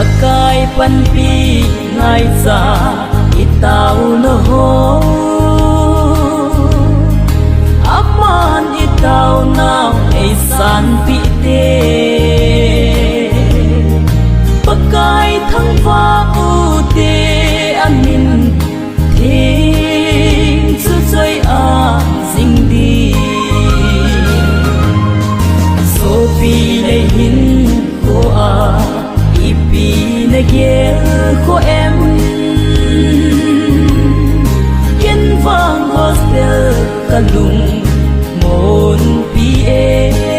pakai panpi ngai sa itau no ho aman itau nau ei san pi te pakai thang va u te amin thing su choi a sing di so pi le hin ko a ipi na ge ko em yen vang hostel kalung mon pi e